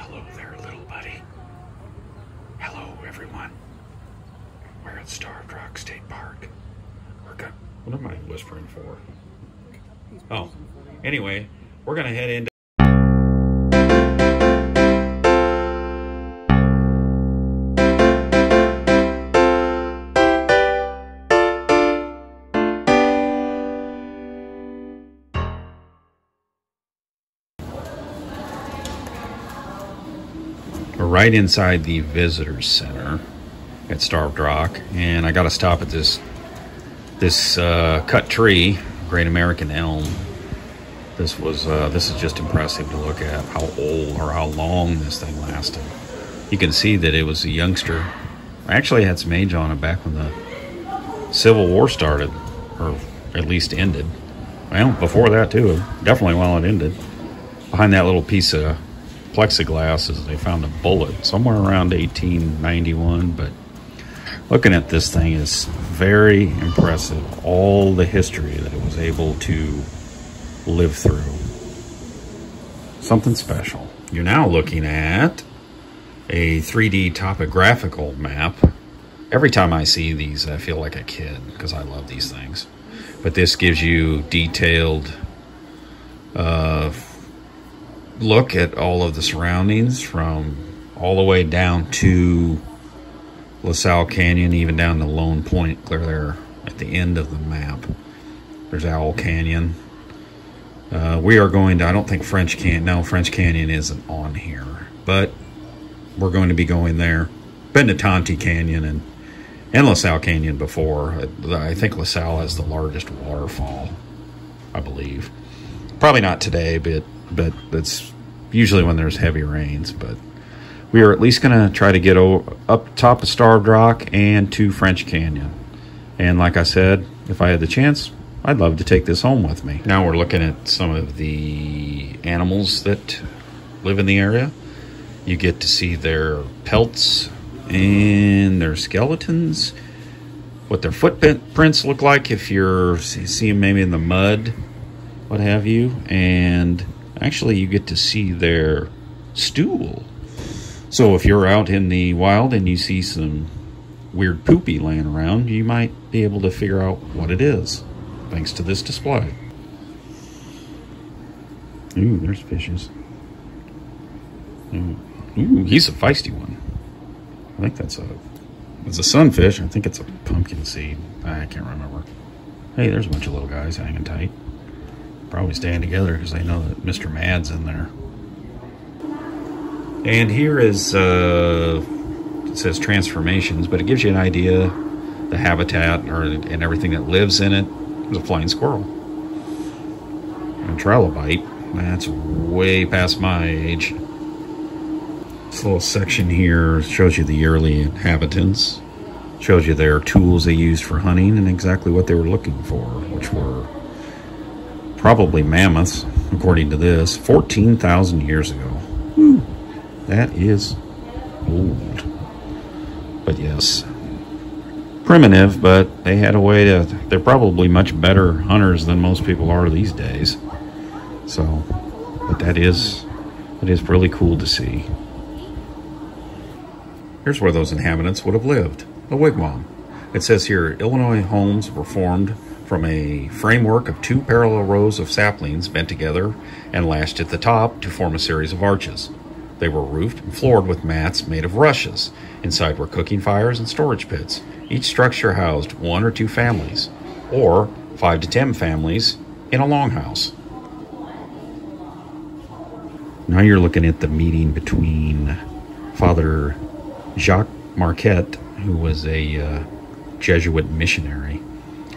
Hello there, little buddy. Hello, everyone. We're at Starved Rock State Park. What am I whispering for? Oh, anyway, we're gonna head into right inside the visitor center at Starved Rock, and I got to stop at this cut tree, Great American Elm. This is just impressive to look at how old or how long this thing lasted. You can see that it was a youngster. I actually had some age on it back when the Civil War started, or at least ended. Well, before that too, definitely while it ended. Behind that little piece of plexiglass is they found a bullet somewhere around 1891, but looking at this thing is very impressive. All the history that it was able to live through. Something special. You're now looking at a 3D topographical map. Every time I see these, I feel like a kid because I love these things. But this gives you detailed look at all of the surroundings from all the way down to LaSalle Canyon, even down to Lone Point, clear there at the end of the map. There's Owl Canyon. We are going to, I don't think French Canyon, no, French Canyon isn't on here, but we're going to be going there. Been to Tonti Canyon and LaSalle Canyon before. I think LaSalle has the largest waterfall, I believe. Probably not today, but it's usually when there's heavy rains. But we are at least going to try to get up top of Starved Rock and to French Canyon. And like I said, if I had the chance, I'd love to take this home with me. Now we're looking at some of the animals that live in the area. You get to see their pelts and their skeletons, what their footprints look like if you're seeing maybe in the mud, what have you. And actually you get to see their stool. So if you're out in the wild and you see some weird poopy laying around, you might be able to figure out what it is, thanks to this display. Ooh, there's fishes. Ooh, he's a feisty one. I think it's a sunfish. I think it's a pumpkin seed. I can't remember. Hey, there's a bunch of little guys hanging tight. Probably staying together because they know that Mr. Mad's in there. And here is, it says transformations, but it gives you an idea, the habitat and everything that lives in it. There's a flying squirrel. And a trilobite. That's way past my age. This little section here shows you the early inhabitants. Shows you their tools they used for hunting and exactly what they were looking for, which were probably mammoths, according to this, 14,000 years ago. Whew, that is old. But yes, primitive, but they had a way to, they're probably much better hunters than most people are these days. So, but that is really cool to see. Here's where those inhabitants would have lived, a wigwam. It says here, Illinois homes were formed from a framework of two parallel rows of saplings bent together and lashed at the top to form a series of arches. They were roofed and floored with mats made of rushes. Inside were cooking fires and storage pits. Each structure housed 1 or 2 families, or 5 to 10 families in a longhouse. Now you're looking at the meeting between Father Jacques Marquette, who was a Jesuit missionary.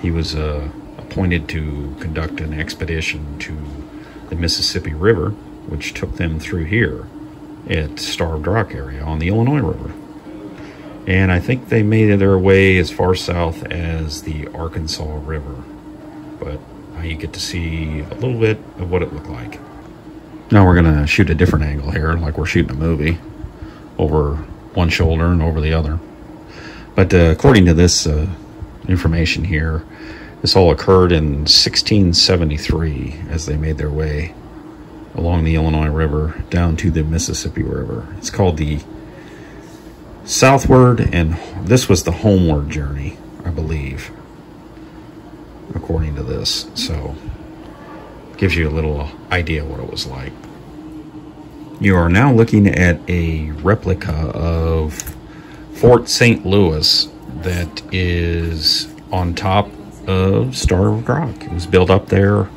He was appointed to conduct an expedition to the Mississippi River, which took them through here at Starved Rock area on the Illinois River. And I think they made their way as far south as the Arkansas River. But now you get to see a little bit of what it looked like. Now we're going to shoot a different angle here, like we're shooting a movie, over one shoulder and over the other. But according to this information here, this all occurred in 1673 as they made their way along the Illinois River down to the Mississippi River. It's called the Southward, and this was the homeward journey, I believe, according to this. So gives you a little idea what it was like. You are now looking at a replica of Fort St. Louis that is on top of Starved Rock. It was built up there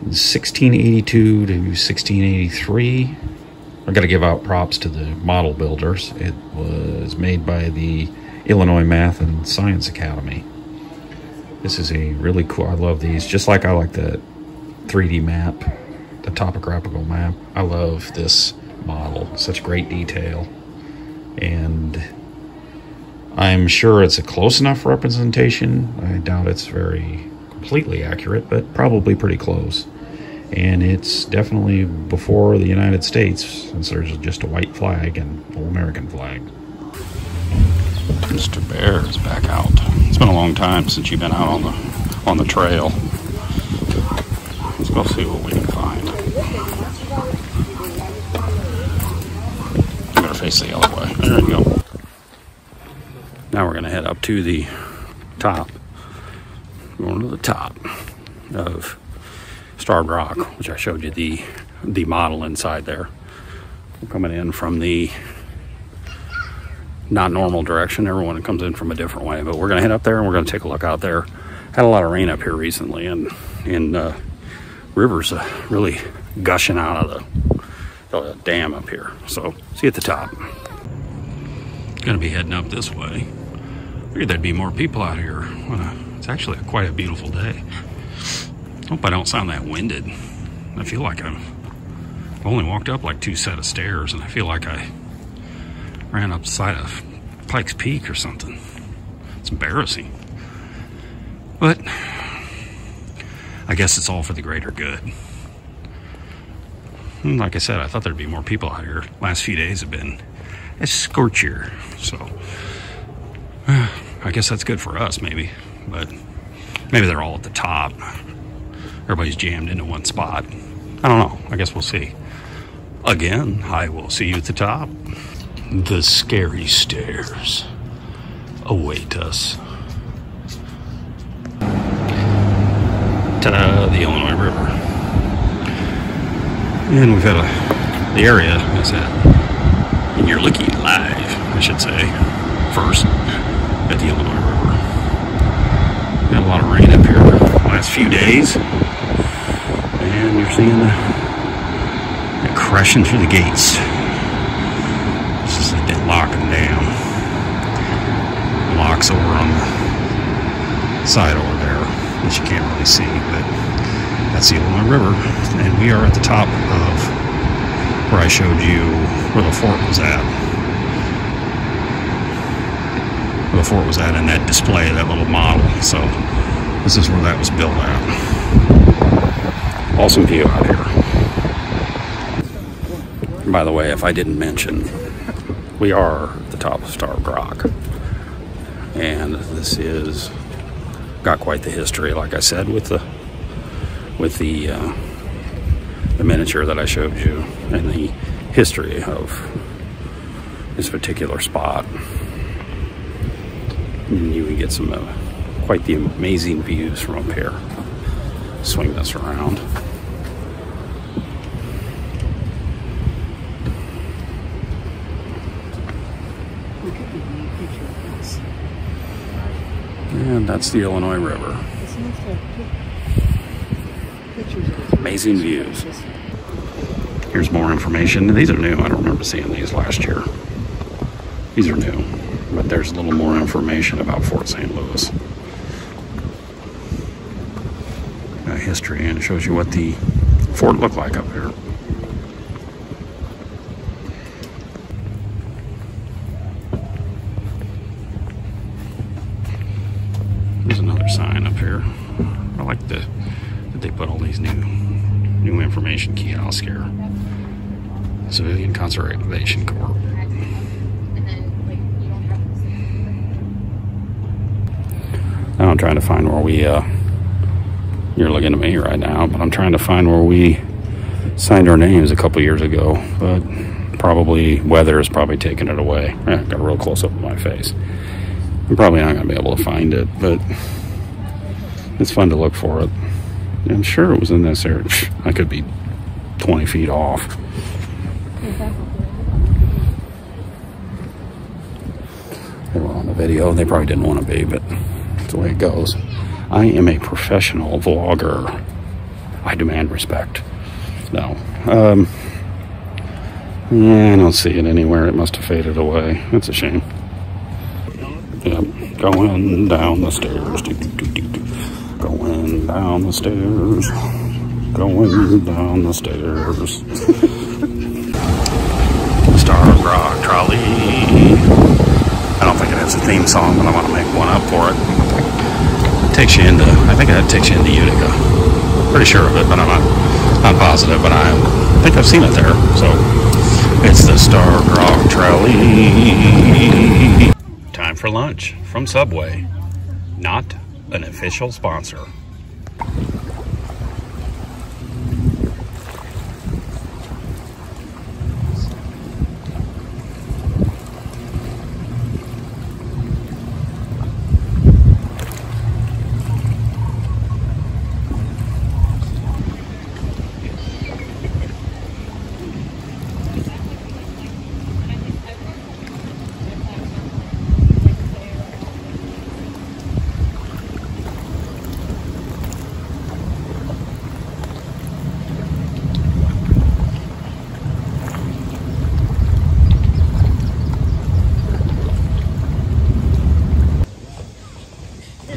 1682 to 1683. I got to give out props to the model builders. It was made by the Illinois Math and Science Academy. This is a really cool, I love these, just like I like the 3D map, the topographical map. I love this model, such great detail. And I'm sure it's a close enough representation. I doubt it's very completely accurate, but probably pretty close. And it's definitely before the United States, since there's just a white flag and an American flag. Mr. Bear is back out. It's been a long time since you've been out on the trail. Let's go see what we can find. I'm gonna face the other way. There we go. Now we're gonna head up to the top. We're going to the top of Starved Rock, which I showed you the model inside there. We're coming in from the not normal direction. Everyone comes in from a different way, but we're going to head up there and we're going to take a look out there. Had a lot of rain up here recently, and rivers really gushing out of the dam up here. So see you at the top. Going to be heading up this way. Figured there'd be more people out here. It's actually quite a beautiful day. Hope I don't sound that winded. I feel like I've only walked up like 2 sets of stairs, and I feel like I ran up the side of Pikes Peak or something. It's embarrassing. But I guess it's all for the greater good. And like I said, I thought there'd be more people out here. Last few days have been a scorcher, so I guess that's good for us, maybe. But maybe they're all at the top. Everybody's jammed into one spot. I don't know. I guess we'll see. Again, I will see you at the top. The scary stairs await us. Ta-da, the Illinois River. And we've got the area is at, and you're looking live, I should say, first at the Illinois River. Got a lot of rain up here the last few days. And you're seeing it crashing through the gates. This is like that locking down. Locks over on the side over there, which you can't really see, but that's the Illinois River. And we are at the top of where I showed you where the fort was at. Where the fort was at in that display, that little model. So this is where that was built at. Awesome view out here. By the way, if I didn't mention, we are at the top of Starved Rock, and this is got quite the history, like I said, with the miniature that I showed you, and the history of this particular spot. And you can get some quite the amazing views from up here. Swing this around. And that's the Illinois River. Amazing views. Here's more information. These are new. I don't remember seeing these last year. These are new, but there's a little more information about Fort St. Louis. History, and it shows you what the fort looked like up here. There's another sign up here. I like that they put all these new information kiosks here. Civilian Conservation Corps. Now I'm trying to find where we you're looking at me right now, but I'm trying to find where we signed our names a couple years ago, but probably weather is probably taking it away. Got a real close up of my face. I'm probably not going to be able to find it, but it's fun to look for it. I'm sure it was in this area. I could be 20 feet off. They were on the video. They probably didn't want to be, but that's the way it goes. I am a professional vlogger. I demand respect. No. Yeah, I don't see it anywhere. It must have faded away. That's a shame. Yep, going down the stairs. Going down the stairs. Going down the stairs. Star Rock Trolley. I don't think it has a theme song, but I want to make one up for it. It takes you into, I think that takes you into Utica. Pretty sure of it, but I'm not positive, but I think I've seen it there. So it's the Star Rock Trolley. Time for lunch from Subway. Not an official sponsor.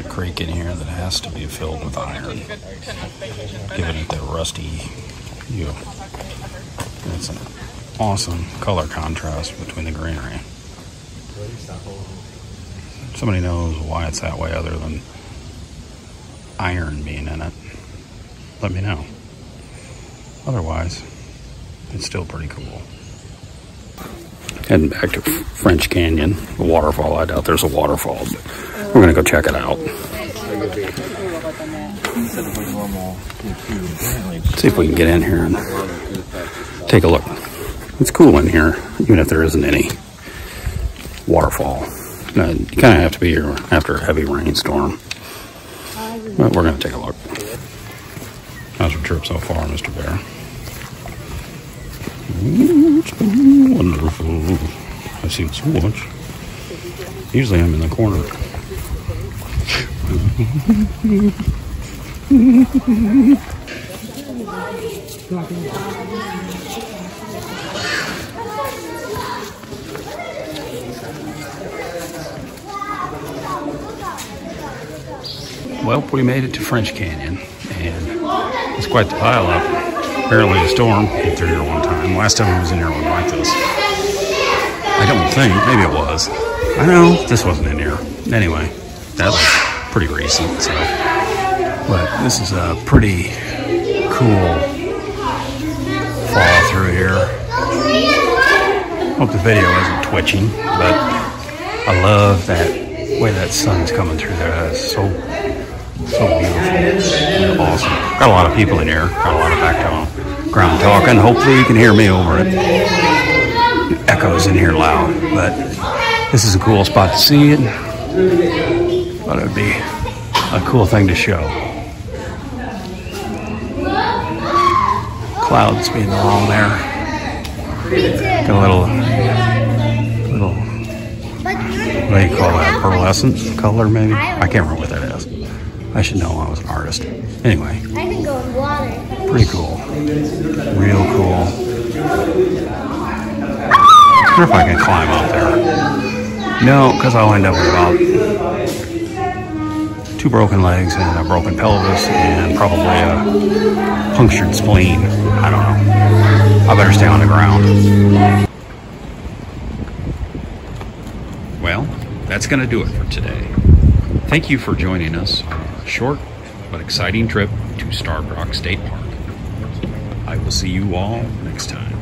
Creek in here that has to be filled with iron, giving it that rusty hue. It's an awesome color contrast between the greenery. If somebody knows why it's that way other than iron being in it, let me know. Otherwise, it's still pretty cool. Heading back to French Canyon, the waterfall. I doubt there's a waterfall, but we're gonna go check it out. See if we can get in here and take a look. It's cool in here, even if there isn't any waterfall. You kind of have to be here after a heavy rainstorm. But we're gonna take a look. How's your trip so far, Mr. Bear? It's been wonderful. I've seen so much. Usually I'm in the corner. Well, we made it to French Canyon, and it's quite the pile up. Apparently a storm came through here one time. Last time I was in here, it wasn't like this. I don't think. Maybe it was. I know this wasn't in here. Anyway, that was pretty recent. So, but this is a pretty cool fall through here. Hope the video isn't twitching, but I love that way that sun's coming through there. That is so beautiful. Awesome. Got a lot of people in here. Got a lot of background talking. Hopefully you can hear me over it. It echoes in here loud. But this is a cool spot to see it. Thought it would be a cool thing to show. Clouds being along there. Got a little, what do you call that? Pearlescent color maybe? I can't remember what that is. I should know, I was an artist. Anyway. I can go in water. Pretty cool. Real cool. I wonder if I can climb up there. No, because I'll end up with about 2 broken legs and a broken pelvis and probably a punctured spleen. I don't know. I better stay on the ground. Well, that's going to do it for today. Thank you for joining us on a short but exciting trip to Starved Rock State Park. I will see you all next time.